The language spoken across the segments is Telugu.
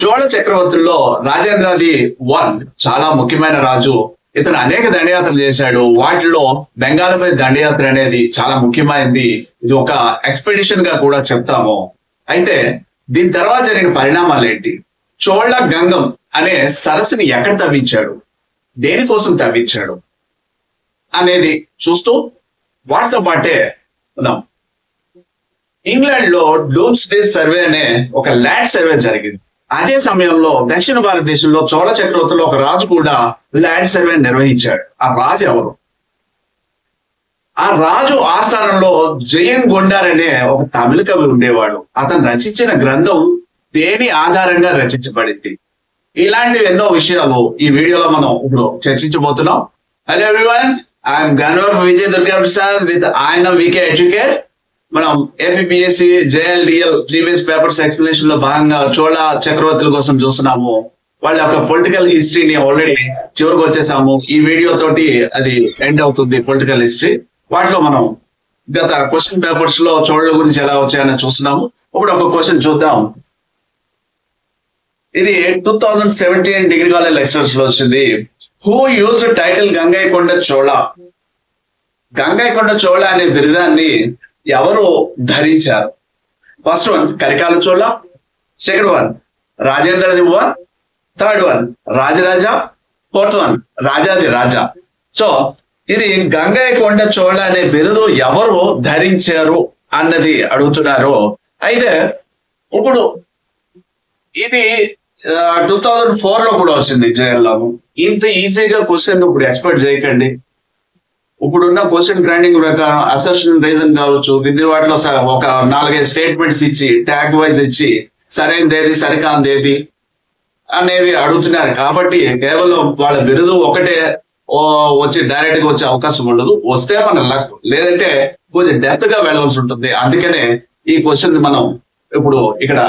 చోళ చక్రవర్తుల్లో రాజేంద్రది వన్ చాలా ముఖ్యమైన రాజు. ఇతను అనేక దండయాత్రలు చేశాడు. వాటిలో బెంగాల్పై దండయాత్ర అనేది చాలా ముఖ్యమైనది. ఇది ఒక ఎక్స్పెడిషన్ గా కూడా చెప్తాము. అయితే దీని తర్వాత జరిగిన పరిణామాలు ఏంటి? చోళ గంగం అనే సరస్సుని ఎక్కడ తవ్వించాడు, దేనికోసం తవ్వించాడు అనేది చూస్తూ వాటితో పాటే ఉన్నాం. ఇంగ్లాండ్ లో డూమ్స్డే సర్వే అనే ఒక ల్యాండ్ సర్వే జరిగింది. అదే సమయంలో దక్షిణ భారతదేశంలో చోళ చక్రవర్తులు ఒక రాజు కూడా ల్యాండ్ సర్వే నిర్వహించాడు. ఆ రాజు ఎవరు? ఆ రాజు ఆస్థానంలో జయన్ గొండార్ అనే ఒక తమిళ కవి ఉండేవాడు. అతను రచించిన గ్రంథం దేని ఆధారంగా రచించబడింది? ఇలాంటివి ఎన్నో విషయాలు ఈ వీడియోలో మనం ఇప్పుడు చర్చించబోతున్నాం. Hello everyone, I'm Ganwar Vijay Durga Prasad with ఆయన వీకే ఎడ్యుకేట్. మనం APPSC JLDL previous papers explanation లో భాగంగా చోళ చక్రవర్తుల కోసం చూస్తున్నాము. వాళ్ళ యొక్క పొలిటికల్ హిస్టరీని ఆల్రెడీ చివరికి వచ్చేసాము. ఈ వీడియో తోటి అది ఎండ్ అవుతుంది పొలిటికల్ హిస్టరీ. వాటిలో మనం గత క్వశ్చన్ పేపర్స్ లో చోళల గురించి ఎలా వచ్చాయని చూస్తున్నాము. ఇప్పుడు ఒక క్వశ్చన్ చూద్దాం. ఇది 2017 డిగ్రీ కాలేజ్ లెక్చరర్స్ లో వచ్చింది. Who use title Gangaikonda Chola? Gangaikonda Chola అనే బిరుదాన్ని ఎవరు ధరించారు? First one Karikala Chola, second one రాజేంద్రది one, third one Rajaraja, fourth one Rajadhi Raja. So ఇది గంగైకొండ చోళ అనే బిరుదు ఎవరు ధరించారు అన్నది అడుగుతున్నారు. అయితే ఇప్పుడు ఇది 2004 లో కూడా వచ్చింది జేఎల్లో. ఇంత ఈజీగా క్వశ్చన్ ఇప్పుడు ఎక్స్పెక్ట్ చేయకండి. ఇప్పుడున్న క్వశ్చన్ గ్రైండింగ్ ప్రకారం అసర్షన్ రీజన్ కావచ్చు, విత్ వాటిలో ఒక 4-5 స్టేట్మెంట్స్ ఇచ్చి ట్యాగ్ వైజ్ ఇచ్చి సరైనదేది సరికాందేది అనేవి అడుగుతున్నారు. కాబట్టి కేవలం వాళ్ళ బిరుదు ఒకటే వచ్చి డైరెక్ట్ గా వచ్చే అవకాశం ఉండదు. వస్తే మన లక్, లేదంటే కొంచెం డెప్త్ గా వెళ్ళవలసి ఉంటుంది. అందుకనే ఈ క్వశ్చన్ మనం ఇప్పుడు ఇక్కడ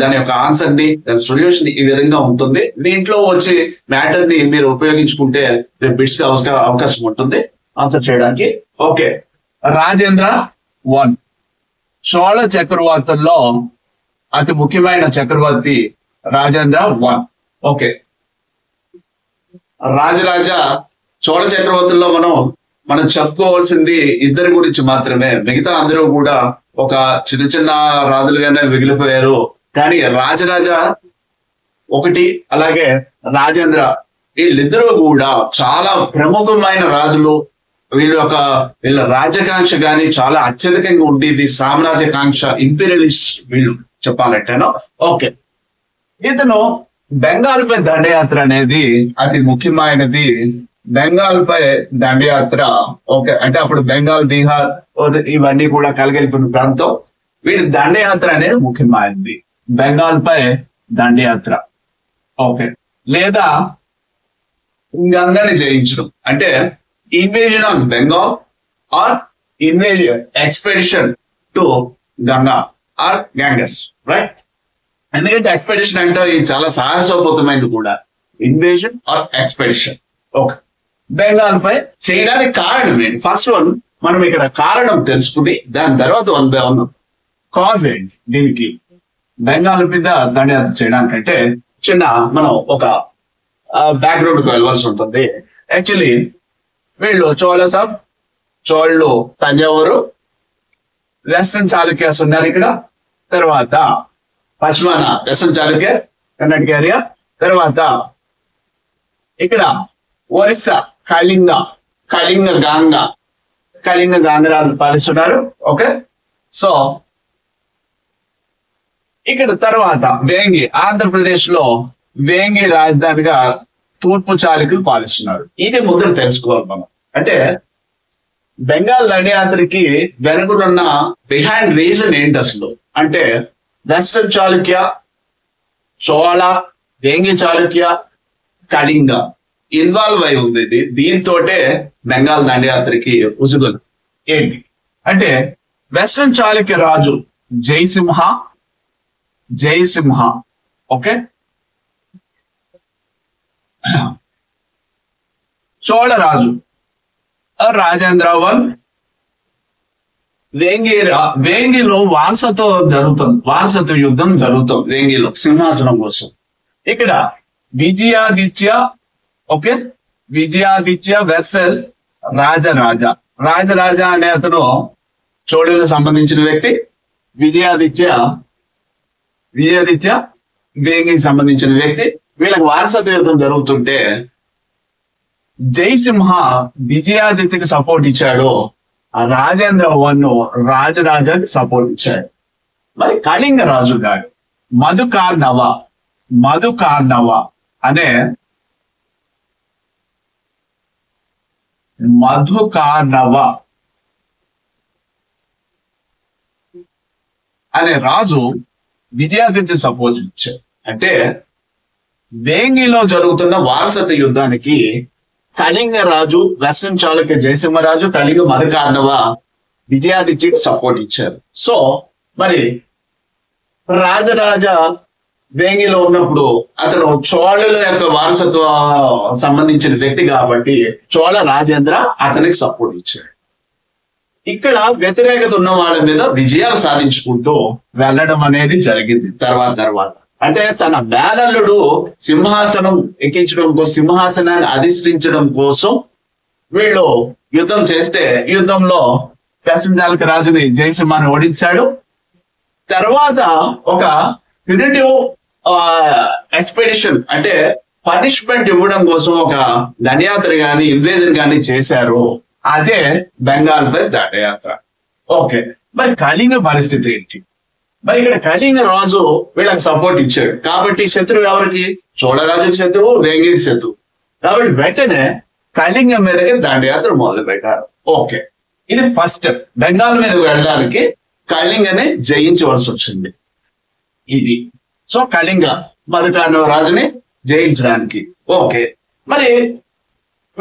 దాని యొక్క ఆన్సర్ ని, దాని సొల్యూషన్ ఈ విధంగా ఉంటుంది. దీంట్లో వచ్చి మ్యాటర్ ని మీరు ఉపయోగించుకుంటే బిట్స్ అవకాశం ఉంటుంది ఆన్సర్ చేయడానికి. ఓకే, రాజేంద్ర వన్ చోళ చక్రవర్తుల్లో అతి ముఖ్యమైన చక్రవర్తి రాజేంద్ర వన్. ఓకే, రాజరాజ చోళ చక్రవర్తుల్లో మనం చెప్పుకోవాల్సింది ఇద్దరి గురించి మాత్రమే. మిగతా అందరూ కూడా ఒక చిన్న చిన్న రాజులుగానే మిగిలిపోయారు. కానీ రాజరాజ ఒకటి, అలాగే రాజేంద్ర, వీళ్ళిద్దరూ కూడా చాలా ప్రముఖమైన రాజులు. వీళ్ళ రాజ్యకాంక్ష గాని చాలా అత్యధికంగా ఉండేది. సామ్రాజ్యకాంక్ష, ఇంపీరియలిస్ట్ వీళ్ళు చెప్పాలంటేనో. ఓకే, ఇతను బెంగాల్ పై దండయాత్ర అనేది అతి ముఖ్యమైనది. బెంగాల్ పై దండయాత్ర, ఓకే, అంటే అప్పుడు బెంగాల్, బీహార్ ఇవన్నీ కూడా కలగలిపిన ప్రాంతం. వీటి దండయాత్ర అనేది ముఖ్యమైనది. బెంగాల్ పై దండయాత్ర, ఓకే, లేదా గంగని జయించడం, అంటే invasion on Bengal or invasion expedition to Ganga or Ganges, right? ఎందుకంటే ఎక్స్పెడిషన్ అంటే ఇది చాలా సాహసోపేతమైనది కూడా. Invasion or expedition, okay, Bengal పై చేయడానికి కారణం ఏంటి? ఫస్ట్ వన్ మనం ఇక్కడ కారణం తెలుసుకుని దాని తర్వాత 1 by 1 కాజ్ ఏంటి దీనికి బెంగాల్ మీద దండయాత్ర చేయడానికంటే చిన్న మనం ఒక బ్యాక్గ్రౌండ్ కు వెళ్ళవలసి ఉంటుంది. యాక్చువల్లీ వీళ్ళు చోళ్ళు తంజావూరు, వెస్టర్న్ చాళుక్యాస్ ఉన్నారు ఇక్కడ. తర్వాత పశ్చిమాన వెస్టర్న్ చాళుక్యాస్ కర్ణాటక ఏరియా. తర్వాత ఇక్కడ ఒరిస్సా కళింగ గాంగరాజు పాలిస్తున్నారు. ఓకే, సో ఇక్కడ తర్వాత వేంగి, ఆంధ్రప్రదేశ్ లో వేంగి రాజధానిగా తూర్పు చాళుక్యులు పాలిస్తున్నారు. ఇది ముందు తెలుసుకోవాలి మనం. అంటే బెంగాల్ దండయాత్రకి వెనుకనున్న బిహైండ్ రీజన్ ఏంటి అసలు అంటే, వెస్టర్న్ చాళుక్య, చోళ, వేంగి చాళుక్య, కళింగ ఇన్వాల్వ్ అయి ఉంది. దీంతోటే బెంగాల్ దండయాత్రకి ఉసుగులు ఏంటి అంటే, వెస్టర్న్ చాళుక్య రాజు జయసింహ, ఓకే, చోళ రాజు రాజేంద్ర వన్, వేంగిలో వారసత్వ యుద్ధం జరుగుతుంది. వేంగిలో సింహాసనం కోసం ఇక్కడ విజయాదిత్య, ఓకే, విజయాదిత్య వర్సెస్ రాజరాజ. రాజరాజ అనే అతను చోళులకు సంబంధించిన వ్యక్తి, విజయాదిత్య వేంగికి సంబంధించిన వ్యక్తి. వీళ్ళకి వారసత్వ యుద్ధం జరుగుతుంటే జయసింహ విజయాదిత్యకి సపోర్ట్ ఇచ్చాడు, ఆ రాజేంద్ర వన్ రాజరాజాకి సపోర్ట్ ఇచ్చాడు. మరి కళింగ రాజు గారు మధుకార్ణవ అనే రాజు విజయాదిత్య సపోర్ట్ ఇచ్చాడు. అంటే వేంగిలో జరుగుతున్న వారసత్వ యుద్ధానికి కళింగ రాజు, వెస్టర్న్ చాళుక్య జయసింహరాజు, కళింగ మధుకార్ణవ విజయాదిత్యకి సపోర్ట్ ఇచ్చారు. సో మరి రాజరాజ వేంగిలో ఉన్నప్పుడు అతను చోళుల యొక్క వారసత్వ సంబంధించిన వ్యక్తి కాబట్టి చోళ రాజేంద్ర అతనికి సపోర్ట్ ఇచ్చాడు. ఇక్కడ వ్యతిరేకత ఉన్న వాళ్ళ మీద విజయాలు సాధించుకుంటూ వెళ్ళడం అనేది జరిగింది. తర్వాత అంటే తన మేనల్లుడు సింహాసనం ఎక్కించడం కోసం, సింహాసనాన్ని అధిష్ఠించడం కోసం వీళ్ళు యుద్ధం చేస్తే, యుద్ధంలో వెస్టర్న్ రాజుని జయసింహాన్ని ఓడించాడు. తర్వాత ఒక ప్యూనిటివ్ ఎక్స్పెడిషన్ అంటే పనిష్మెంట్ ఇవ్వడం కోసం ఒక దండయాత్ర గాని ఇన్వేజన్ గాని చేశారు. అదే బెంగాల్ పై దండయాత్ర. ఓకే, మరి కళింగ పరిస్థితి ఏంటి? మరి ఇక్కడ కళింగ రాజు వీళ్ళకి సపోర్ట్ ఇచ్చాడు కాబట్టి శత్రువు ఎవరికి? చోళరాజుకి శత్రువు, వేంగికి శత్రువు. కాబట్టి వెంటనే కళింగం మీదకి దండయాత్ర మొదలు పెట్టారు. ఓకే, ఇది ఫస్ట్ బెంగాల్ మీద వెళ్ళడానికి కళింగని జయించవలసి వచ్చింది. ఇది సో కళింగ మధుకార్ణవ రాజుని జయించడానికి. ఓకే, మరి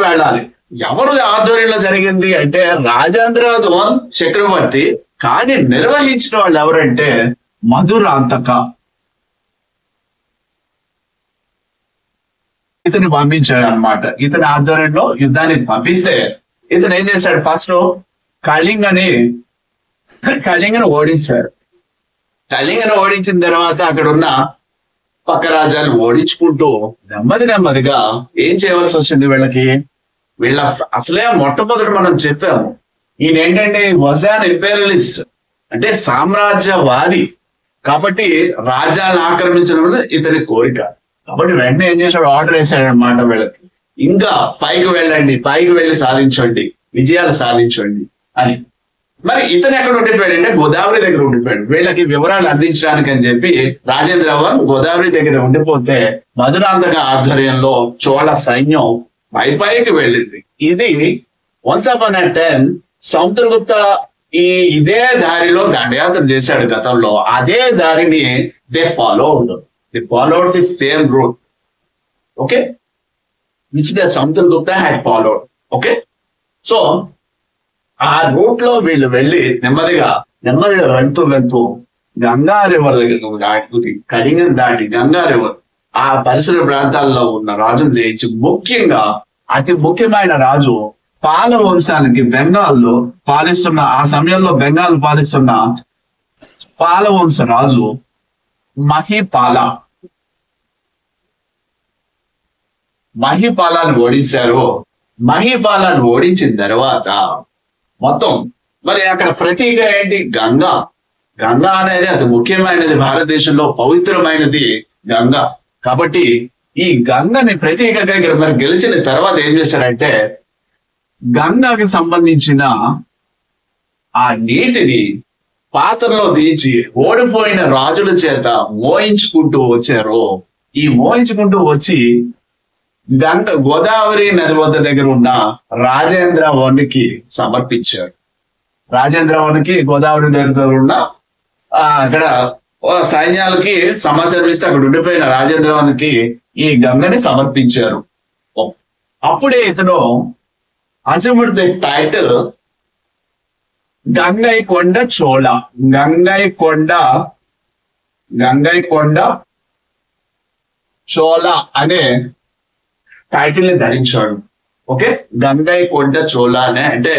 వెళ్ళాలి. ఎవరు ఆధ్వర్యంలో జరిగింది అంటే రాజేంద్రవన్ చక్రవర్తి, కానీ నిర్వహించిన వాళ్ళు ఎవరంటే మధురాంతక. ఇతని పంపించాడు అనమాట. ఇతని ఆధ్వర్యంలో యుద్ధానికి పంపిస్తే ఇతను ఏం చేశాడు? ఫస్ట్ కళింగని ఓడించాడు. కళింగను ఓడించిన తర్వాత అక్కడ ఉన్న పక్క రాజ్యాలు ఓడించుకుంటూ నెమ్మదిగా ఏం చేయవలసి వచ్చింది వీళ్ళకి? వీళ్ళ అసలే మొట్టమొదటి మనం చెప్పాము, ఈయన ఏంటంటే వాజ్ అన్ ఇంపీరియలిస్ట్, అంటే సామ్రాజ్యవాది. కాబట్టి రాజ్యాలను ఆక్రమించడం ఇతని కోరిక. కాబట్టి వెంటనే ఏం చేశాడు? ఆర్డర్ వేసాడు అనమాట వీళ్ళకి, ఇంకా పైకి వెళ్ళి సాధించండి, విజయాలు సాధించండి అని. మరి ఇతను ఎక్కడ ఉండిపోయాడు అంటే గోదావరి దగ్గర ఉండిపోయాడు. వీళ్ళకి వివరాలు అందించడానికి అని చెప్పి రాజేంద్రవన్ గోదావరి దగ్గర ఉండిపోతే మధురాంతక ఆధ్వర్యంలో చోళ సైన్యం పైకి వెళ్ళింది. ఇది once upon a time Samudragupta ఇదే దారిలో దండయాత్ర చేశాడు గతంలో. అదే దారిని they followed the same route, okay, which the Samudragupta had followed. Okay, so ఆ రూట్ లో వీళ్ళు వెళ్ళి నెమ్మదిగా వెళ్తూ గంగా రివర్ దగ్గర దాటుకుని కళింగం దాటి గంగా రివర్ ఆ పరిసర ప్రాంతాల్లో ఉన్న రాజును జయించి, ముఖ్యంగా అతి ముఖ్యమైన రాజు పాల వంశానికి బెంగాల్లో పాలిస్తున్న, ఆ సమయంలో బెంగాల్ పాలిస్తున్న పాల వంశ రాజు మహిపాలాన్ని ఓడించారు. మహిపాలాన్ని ఓడించిన తర్వాత మొత్తం మరి అక్కడ ప్రతీక ఏంటి? గంగా అనేది అతి ముఖ్యమైనది, భారతదేశంలో పవిత్రమైనది గంగా. కాబట్టి ఈ గంగని ప్రతీకగా ఇక్కడ మరి గెలిచిన తర్వాత ఏం చేశారంటే గంగాకి సంబంధించిన ఆ నీటిని పాత్రలో తీసి ఓడిపోయిన రాజుల చేత మోయించుకుంటూ వచ్చారు. ఈ మోయించుకుంటూ వచ్చి గోదావరి నది వద్ద దగ్గర ఉన్న రాజేంద్రవనికి సమర్పించారు. రాజేంద్రవనికి గోదావరి దగ్గర ఉన్న అక్కడ సైన్యాలకి సమాచారం ఇస్తే అక్కడ ఉండిపోయిన రాజేంద్రవనికి ఈ గంగని సమర్పించారు. అప్పుడే ఇతను అసెంబ్డ్ ది టైటిల్ గంగైకొండ చోళ. గంగైకొండ చోళ అనే టైటిల్ ని ధరించాడు. ఓకే, గంగైకొండ చోళ అనే అంటే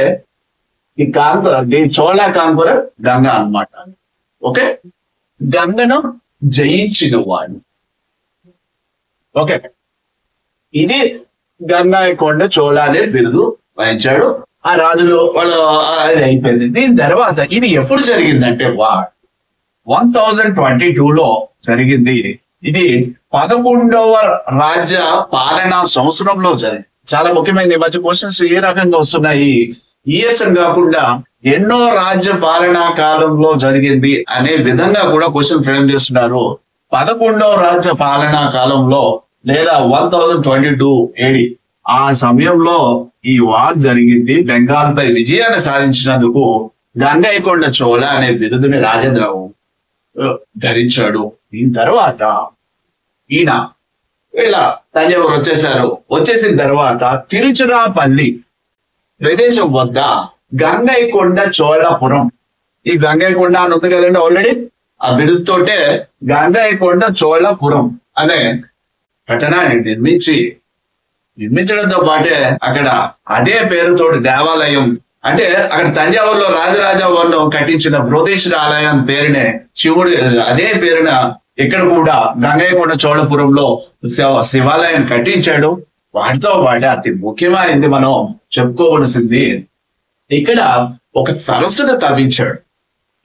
ది చోళ కాంకరర్ గంగా అన్నమాట. ఓకే, గంగను జయించిన వాడు. ఓకే, ఇది గంగైకొండ చోళ అనే బిరుదు వహించాడు. ఆ రాజులు వాళ్ళు అది అయిపోయింది. దీని తర్వాత ఇది ఎప్పుడు జరిగిందంటే 1022లో జరిగింది. ఇది 11వ రాజ్య పాలనా సంవత్సరంలో జరిగింది. చాలా ముఖ్యమైనది. ఈ మధ్య క్వశ్చన్స్ ఏ రకంగా వస్తున్నాయి, ఇయర్స్ కాకుండా ఎన్నో రాజ్య పాలనా కాలంలో జరిగింది అనే విధంగా కూడా క్వశ్చన్ ఫ్రేమ్ చేస్తున్నారు. 11వ రాజ్య పాలనా కాలంలో లేదా 1022 AD ఆ సమయంలో ఈ వార్ జరిగింది. బెంగాల్ పై విజయాన్ని సాధించినందుకు గంగైకొండ చోళ అనే బిరుదుని రాజేంద్రరావు ధరించాడు. దీని తర్వాత ఈయన వీళ్ళ తంజావూరు వచ్చేసారు. వచ్చేసిన తర్వాత తిరుచిరాపల్లి ప్రదేశం వద్ద గంగైకొండ చోళపురం, ఈ గంగైకొండ అని ఉంది కదండి ఆల్రెడీ, ఆ బిరుదుతోటే గంగైకొండ చోళపురం అనే పట్టణాన్ని నిర్మించడంతో పాటే అక్కడ అదే పేరుతోటి దేవాలయం, అంటే అక్కడ తంజావూరులో రాజరాజ వర్ణం కట్టించిన బృహదీశ్వర ఆలయం పేరునే శివుడు అదే పేరున ఇక్కడ కూడా గంగైకొండ చోళపురంలో శివాలయం కట్టించాడు. వాటితో పాటే అతి ముఖ్యమైనది మనం చెప్పుకోవలసింది, ఇక్కడ ఒక సరస్సును తవ్వించాడు.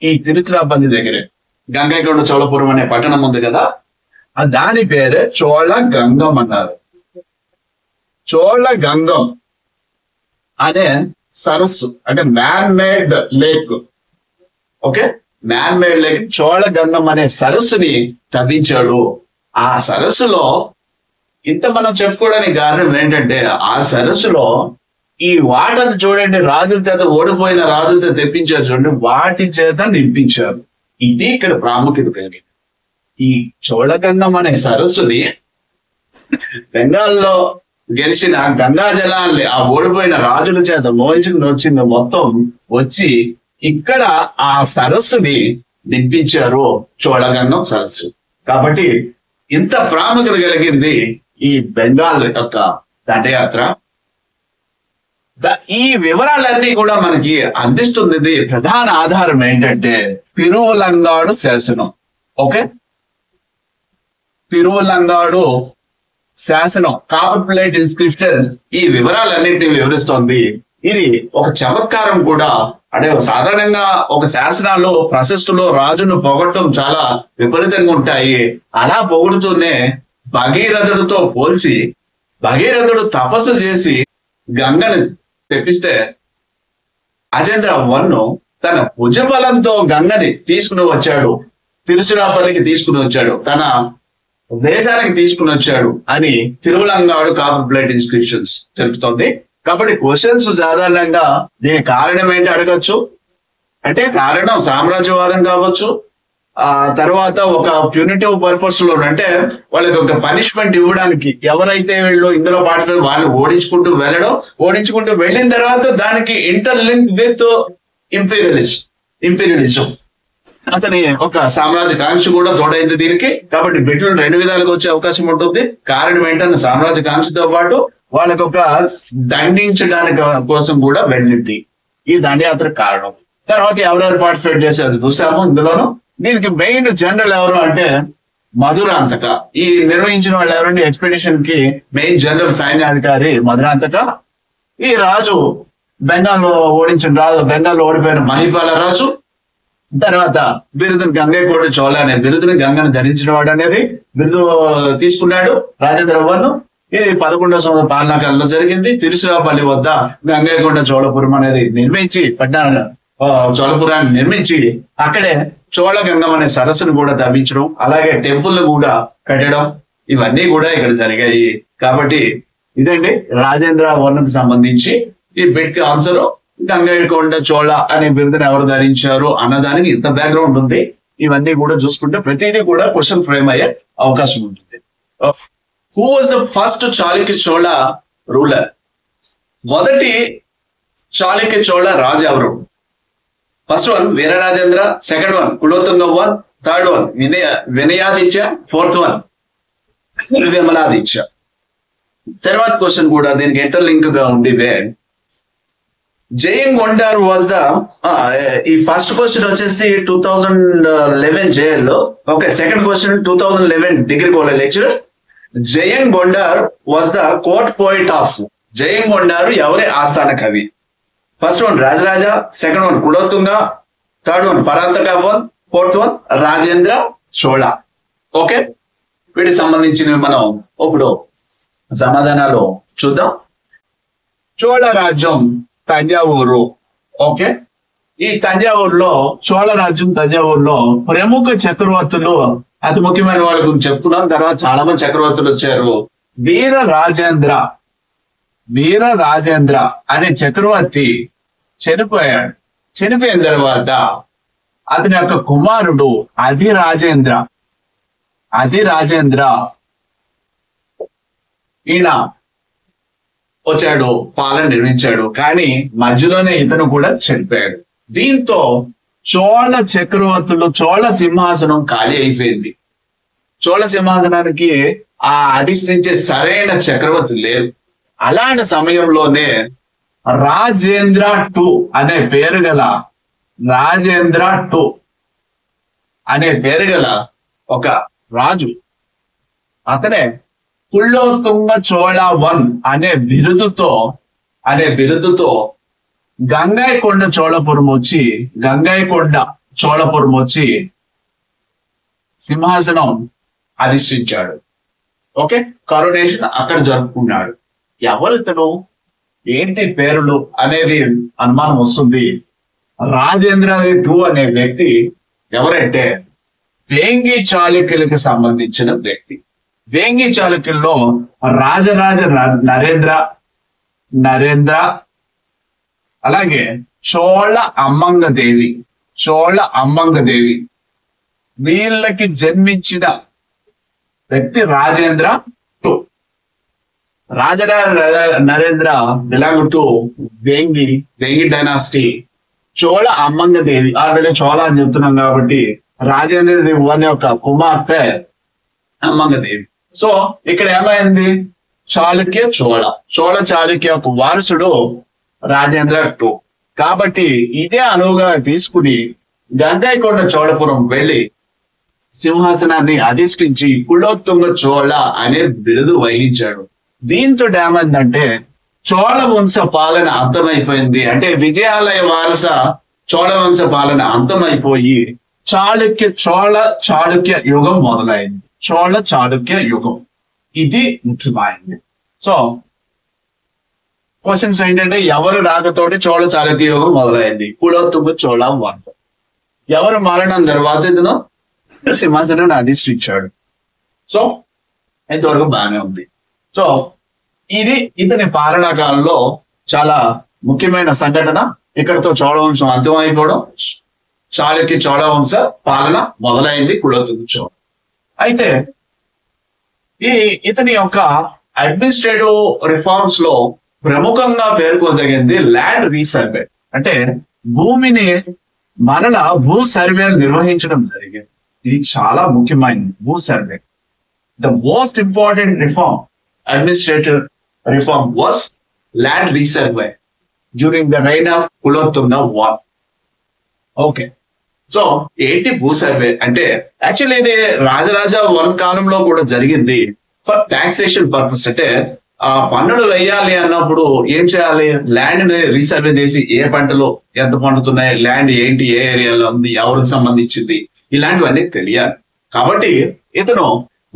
ఈ తిరుచిరాపల్లి దగ్గరే గంగైకొండ చోళపురం అనే పట్టణం ఉంది కదా, దాని పేరే చోళ గంగం అన్నారు. చోళ గంగం అనే సరస్సు, అంటే man made lake. Okay, man made lake Chola Gangam అనే సరస్సుని తవ్వించాడు. ఆ సరస్సులో ఇంత మనం చెప్పుకోవడానికి కారణం ఏంటంటే, ఆ సరస్సులో ఈ వాటర్ చూడండి, రాజుల చేత ఓడిపోయిన రాజులతో తెప్పించారు చూడండి, వాటి చేత నింపించారు. ఇది ఇక్కడ ప్రాముఖ్యత కలిగింది. ఈ చోళగంగం అనే సరస్సుని బెంగాల్లో గెలిచిన గంగా జలాన్ని ఆ ఓడిపోయిన రాజుల చేత వచ్చింది మొత్తం వచ్చి ఇక్కడ ఆ సరస్సుని నింపించారు, చోళగంగం సరస్సు. కాబట్టి ఇంత ప్రాముఖ్యత కలిగింది ఈ బెంగాల్ యొక్క దండయాత్ర. ఈ వివరాలన్నీ కూడా మనకి అందిస్తుంది ప్రధాన ఆధారం ఏంటంటే తిరువలంగాడు శాసనం. ఓకే, తిరువలంగాడు శాసనం, కాపర్ ప్లేట్ ఇన్స్క్రిప్షన్ ఈ వివరాలన్నింటినీ వివరిస్తోంది. ఇది ఒక చమత్కారం కూడా. అంటే సాధారణంగా ఒక శాసనాలు ప్రశస్తులో రాజును పొగట్టం చాలా విపరీతంగా ఉంటాయి. అలా పొగుడుతూనే భగీరథుడితో పోల్చి, భగీరథుడు తపస్సు చేసి గంగని తెప్పిస్తే రాజేంద్ర వన్ను తన భుజబలంతో గంగని తీసుకుని వచ్చాడు, తిరుచిరాపల్లికి తీసుకుని వచ్చాడు, తన దేశానికి తీసుకుని వచ్చాడు అని తిరువలంగాడు కాపర్ ప్లేట్ ఇన్స్క్రిప్షన్స్ తెలుపుతోంది. కాబట్టి క్వశ్చన్స్ సాధారణంగా దీని కారణం ఏంటి అడగచ్చు. అంటే కారణం సామ్రాజ్యవాదం కావచ్చు, ఆ తర్వాత ఒక ప్యూనిటివ్ పర్పస్ లో, అంటే వాళ్ళకి ఒక పనిష్మెంట్ ఇవ్వడానికి ఎవరైతే వీళ్ళు ఇందులో పాటు వాళ్ళు ఓడించుకుంటూ వెళ్ళిన తర్వాత దానికి ఇంటర్లింక్ విత్ ఇంపీరియలిజం అతని ఒక సామ్రాజ్య కాంక్ష కూడా తోడైంది దీనికి. కాబట్టి బిడ్డలు రెండు విధాలుగా వచ్చే అవకాశం ఉంటుంది. కారణం ఏంటన్న సామ్రాజ్య కాంక్షతో పాటు వాళ్ళకి ఒక దండించడానికి కోసం కూడా వెళ్ళింది ఈ దండయాత్ర కారణం. తర్వాత ఎవరెవరు పార్టిసిపేట్ చేశారు చూసాము ఇందులోను. దీనికి మెయిన్ జనరల్ ఎవరు అంటే మధురాంతక. ఈ నిర్వహించిన వాళ్ళు ఎవరంటే ఎక్స్పెడిషన్ కి మెయిన్ జనరల్ సైన్యాధికారి మధురాంతక. ఈ రాజు బెంగాల్లో ఓడిపోయిన మహిపాల రాజు. తర్వాత బిరుదుని గంగైకొండ చోళ అనే బిరుదుని గంగను ధరించిన వాడు అనేది బిరుదు తీసుకున్నాడు రాజేంద్ర వన్. ఇది 11వ సంవత్సరం పాలనా కాలంలో జరిగింది. తిరుచిరాపల్లి వద్ద గంగైకొండ చోళపురం అనేది నిర్మించి చోళపురాన్ని నిర్మించి అక్కడే చోళగంగం అనే సరస్సును కూడా తవ్వించడం, అలాగే టెంపుల్ కూడా కట్టడం, ఇవన్నీ కూడా ఇక్కడ జరిగాయి. కాబట్టి ఇదండి రాజేంద్ర వర్ణకు సంబంధించి ఈ బిట్ కి ఆన్సర్. గంగైకొండ చోళ అనే బిరుదుని ఎవరు ధరించారు అన్నదానికి ఇంత బ్యాక్గ్రౌండ్ ఉంది. ఇవన్నీ కూడా చూసుకుంటే ప్రతిదీ కూడా క్వశ్చన్ ఫ్రేమ్ అయ్యే అవకాశం ఉంటుంది. Who was the first Chalukya Chola ruler? మొదటి చాళుక్య చోళ రాజు ఎవరు? First one Virarajendra, second one Kulottunga one, third one Vinayaditya, fourth one Vimaladitya. తర్వాత క్వశ్చన్ కూడా దీనికి ఇంటర్లింక్ గా ఉండేవే. జయంగొండార్ వాజ్ ద ఈ ఫస్ట్ క్వశ్చన్ వచ్చేసి 2011 JL. Okay, second question 2011 degree college lecturers. Jayamkondar was the court poet of. Jayamkondar ఎవరి ఆస్థాన కవి? First one Rajaraja, second one Kulottunga, third one Parantaka one, fourth one Rajendra Chola. Okay, వీటికి సంబంధించినవి మనం ఇప్పుడు సమాధానాలు చూద్దాం. చోళ రాజ్యం తంజావూరు. ఓకే, ఈ తంజావూరులో చోళ రాజ్యం తంజావూరులో ప్రముఖ చక్రవర్తులు అతి ముఖ్యమైన వాళ్ళ గురించి చెప్పుకున్నాం. తర్వాత చాలా మంది చక్రవర్తులు వచ్చారు. వీర రాజేంద్ర అనే చక్రవర్తి చనిపోయాడు. చనిపోయిన తర్వాత అతని యొక్క కుమారుడు అధిరాజేంద్ర ఈయన వచ్చాడు, పాలన నిర్మించాడు. కానీ మధ్యలోనే ఇతను కూడా చనిపోయాడు. దీంతో చోళ చక్రవర్తులు చోళ సింహాసనం ఖాళీ అయిపోయింది. చోళ సింహాసనానికి అధిష్ఠించే సరైన చక్రవర్తి లేరు. అలాంటి సమయంలోనే రాజేంద్ర టూ అనే పేరు గల ఒక రాజు, అతనే కులోత్తుంగ చోళ వన్ అనే బిరుదుతో గంగైకొండ చోళపురం వచ్చి సింహాసనం అధిష్ఠించాడు. ఓకే, కరోనేషన్ అక్కడ జరుపుకున్నాడు. ఎవరితను, ఏంటి పేరులు అనేది అనుమానం వస్తుంది. రాజేంద్ర టూ అనే వ్యక్తి ఎవరంటే వేంగి చాళుక్యులకు సంబంధించిన వ్యక్తి. వేంగి చాళుక్యుల్లో రాజరాజ నరేంద్ర అలాగే చోళ అమ్మంగదేవి వీళ్ళకి జన్మించిన వ్యక్తి Rajendra two. Rajaraja Narendra belong to Vengi dynasty. Chola Ammangadevi, already Chola అని చెప్తున్నాం కాబట్టి రాజేంద్ర దేవి అనే ఒక కుమార్తె అమ్మంగదేవి. సో ఇక్కడ ఏమైంది, చోళ చాళుక్య యొక్క వారసుడు రాజేంద్ర టూ. కాబట్టి ఇదే అనువుగా తీసుకుని గంగైకొండ చోళపురం వెళ్లి సింహాసనాన్ని అధిష్ఠించి కులోత్తుంగ చోళ అనే బిరుదు వహించాడు. దీంతో ఏమైందంటే చోళ వంశ పాలన అంతమైపోయింది. అంటే విజయాలయ వారస చోళ వంశ పాలన అంతమైపోయి చాళుక్య యుగం మొదలైంది. చాళుక్య యుగం ఇది ముఖ్యమైంది. సో క్వశ్చన్స్ ఏంటంటే ఎవరు రాకతోటి చాళుక్య యుగం మొదలైంది? కులోత్తుంగ చోళ వన్. ఎవరు మరణం తర్వాత ఇతను సింహాసనాన్ని అధిష్ఠించాడు. సో ఇంతవరకు బాగానే ఉంది. సో ఇది ఇతని పాలనా కాలంలో చాలా ముఖ్యమైన సంఘటన. ఇక్కడతో చోళ వంశం అంతమైపోవడం, చోళ వంశ పాలన మొదలైంది కులోత్తుంగ చోళ. అయితే ఇతని యొక్క అడ్మినిస్ట్రేటివ్ రిఫార్మ్స్ లో ప్రముఖంగా పేర్కొనదగింది ల్యాండ్ రీసర్వే. అంటే భూమిని భూ సర్వేలు నిర్వహించడం జరిగింది. ఇది చాలా ముఖ్యమైనది. భూ survey the most important administrative reform was land resurvey during the reign of Kulothunga I. Okay. So ఏంటి భూ సర్వే అంటే యాక్చువల్లీ ఇది రాజరాజ వన్ కాలంలో కూడా జరిగింది. ఫర్ టాక్సేషన్ పర్పస్, అంటే పన్నులు వేయాలి అన్నప్పుడు ఏం చేయాలి, ల్యాండ్ ని రీసర్వే చేసి ఏ పంటలు ఎంత పండుతున్నాయి, ల్యాండ్ ఏంటి, ఏ ఏరియాలో ఉంది, ఎవరికి సంబంధించింది, ఇలాంటివన్నీ తెలియాలి. కాబట్టి ఇతను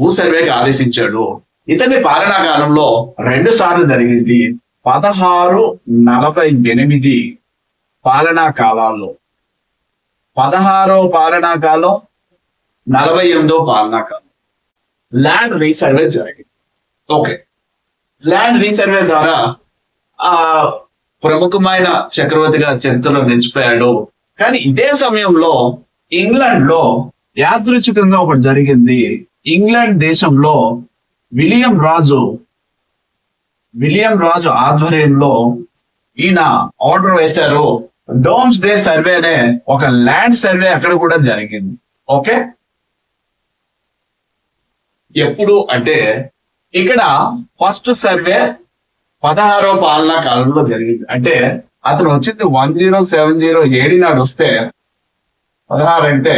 భూ సర్వేకి ఆదేశించాడు. ఇతని పాలనా కాలంలో 2 సార్లు జరిగింది. 1648 పాలనా కాలాల్లో 16వ పాలనా కాలం, 48వ పాలనా కాలం ల్యాండ్ రీసర్వే జరిగింది. ఓకే, ల్యాండ్ రీసర్వే ద్వారా ప్రముఖమైన చక్రవర్తిగా చరిత్రలో నిలిచిపోయాడు. కానీ ఇదే సమయంలో ఇంగ్లాండ్ లో యాదృచ్ఛికంగా ఒకటి జరిగింది. ఇంగ్లాండ్ దేశంలో విలియం రాజు ఆధ్వర్యంలో ఈయన ఆర్డర్ వేశారు. డోమ్స్ డే సర్వే అనే ఒక ల్యాండ్ సర్వే అక్కడ కూడా జరిగింది. ఓకే, ఎప్పుడు అంటే ఇక్కడ ఫస్ట్ సర్వే 16వ పాలనా కాలంలో జరిగింది. అంటే అతను వచ్చింది 1070 నాడు వస్తే 16 అంటే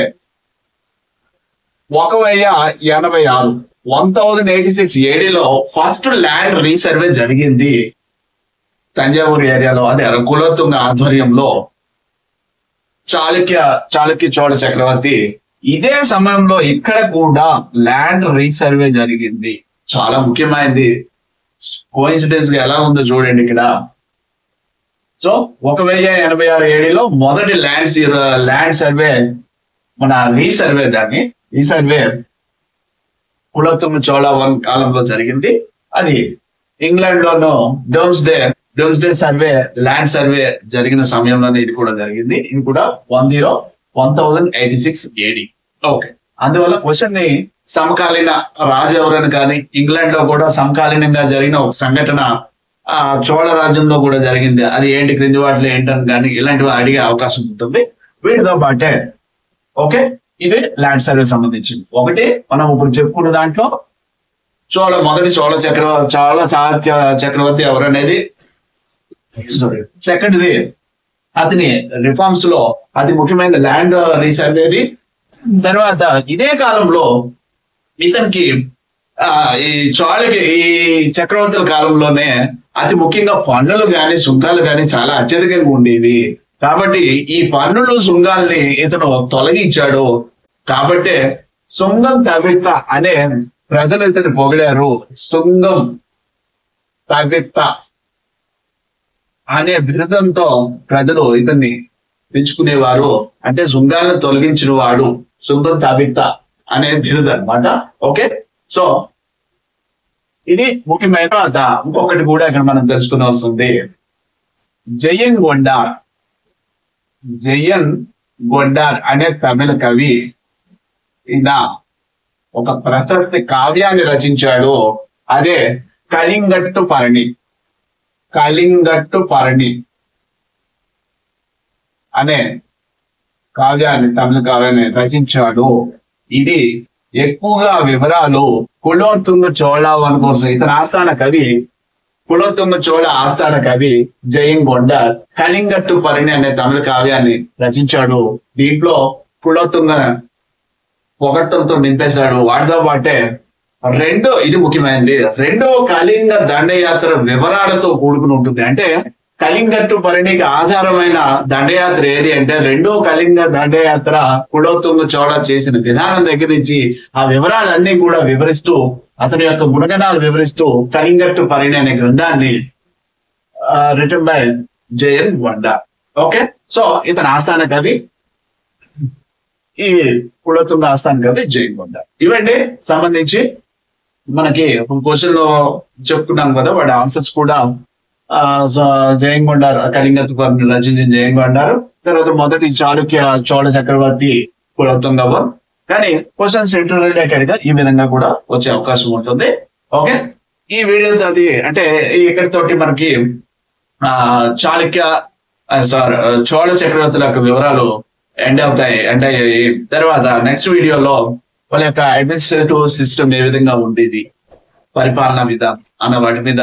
1086 1086 ఏడీలో ఫస్ట్ ల్యాండ్ రీసర్వే జరిగింది తంజావూరు ఏరియాలో. అదే కులోత్తుంగ ఆధ్వర్యంలో చాళుక్య చోళ చక్రవర్తి. ఇదే సమయంలో ఇక్కడ కూడా ల్యాండ్ రీసర్వే జరిగింది. చాలా ముఖ్యమైనది. కోఇన్సిడెన్స్ గా ఎలా ఉందో చూడండి ఇక్కడ. సో 1086 ఏడీలో మొదటి ల్యాండ్ సర్వే, మన రీసర్వే, ఈ సర్వే కులోత్తుంగ చోళ 1 కాలంలో జరిగింది. అది ఇంగ్లాండ్ లోను డోమ్స్డే సర్వే, ల్యాండ్ సర్వే జరిగిన సమయంలోనే ఇది కూడా జరిగింది. ఇది కూడా 1086 ఏడి. ఓకే, అందువల్ల క్వశ్చన్ ని సమకాలీన రాజు ఎవరని కానీ, ఇంగ్లాండ్ లో కూడా సమకాలీనంగా జరిగిన ఒక సంఘటన చోళ రాజ్యంలో కూడా జరిగింది, అది ఏంటి, క్రింది వాటిలో ఏంటని కానీ ఇలాంటివి అడిగే అవకాశం ఉంటుంది. వీటితో పాటే ఓకే, ఇది ల్యాండ్ సర్వే సంబంధించింది. ఒకటి మనం ఇప్పుడు చెప్పుకున్న దాంట్లో మొదటి చోళ చక్రవర్తి ఎవరనేది. సెకండ్ది అతని రిఫార్మ్స్ లో అతి ముఖ్యమైన ల్యాండ్ రీసర్వేది. తర్వాత ఇదే కాలంలో ఇతనికి ఈ చక్రవర్తుల కాలంలోనే అతి ముఖ్యంగా పన్నులు గాని సుంకాలు గాని చాలా అత్యధికంగా ఉండేవి. కాబట్టి ఈ పన్నులు సుంకాల్ని ఇతను తొలగించాడు. కాబట్టి సుంగం తవిత్త అనే ప్రజలు ఇతన్ని పొగిడారు. సుంగం తవిత్త అనే బిరుదంతో ప్రజలు ఇతన్ని పిలుచుకునేవారు. అంటే సుంగాలను తొలగించిన వాడు, సుంగం తవిత్త అనే బిరుదు అనమాట. ఓకే, సో ఇది ముఖ్యమైన. ఇంకొకటి కూడా ఇక్కడ మనం తెలుసుకోవాల్సింది, జయన్ గొండార్ అనే తమిళ కవి ఈయన ఒక ప్రశస్తి కావ్యాన్ని రచించాడు. అదే కలింగట్టు పరణి అనే కావ్యాన్ని, తమిళ కావ్యాన్ని రచించాడు. ఇది ఎక్కువగా వివరాలు కులోత్తుంగ చోళ 1 కోసం. ఇతని ఆస్థాన కవి, కులోత్తుంగ చోళ ఆస్థాన కవి జయన్ గొండార్ కలింగట్టు పరణి అనే తమిళ కావ్యాన్ని రచించాడు. దీంట్లో కులోత్తుంగ పొగడ్తలతో నింపేశాడు. వాటితో పాటే ఇది ముఖ్యమైనది, రెండో కళింగ దండయాత్ర వివరాలతో కూడుకుని ఉంటుంది. అంటే కలింగట్టు పరణికి ఆధారమైన దండయాత్ర ఏది అంటే రెండో కళింగ దండయాత్ర కులోత్తుంగ చోళ చేసిన విధానం దగ్గర నుంచి ఆ వివరాలన్నీ కూడా వివరిస్తూ, అతని యొక్క గుణగణాలు వివరిస్తూ కలింగట్టు పరణి అనే గ్రంథాన్ని written by Jayamkondar. Okay, so ఇతని ఆస్థాన కవి, ఈ కులోత్తుంగ ఆస్థాన కవి జయన్ గొండార్. ఇవండి సంబంధించి మనకి క్వశ్చన్ లో చెప్పుకున్నాం కదా, వాటి ఆన్సర్స్ కూడా జయన్ గొండార్, కలింగట్టు పరణి రచించిన జయన్ గొండార్. తర్వాత మొదటి చోళ చక్రవర్తి కులోత్తుంగ 1. కానీ క్వశ్చన్స్ ఇంటర్ రిలేటెడ్ గా ఈ విధంగా కూడా వచ్చే అవకాశం ఉంటుంది. ఓకే, ఈ వీడియో అది అంటే ఇక్కడితోటి మనకి చోళ చక్రవర్తుల యొక్క వివరాలు ఎండ్ అయ్యాయి. తర్వాత నెక్స్ట్ వీడియోలో వాళ్ళ యొక్క అడ్మినిస్ట్రేటివ్ సిస్టమ్ ఏ విధంగా ఉండేది, పరిపాలన విధానం అన్న వాటి మీద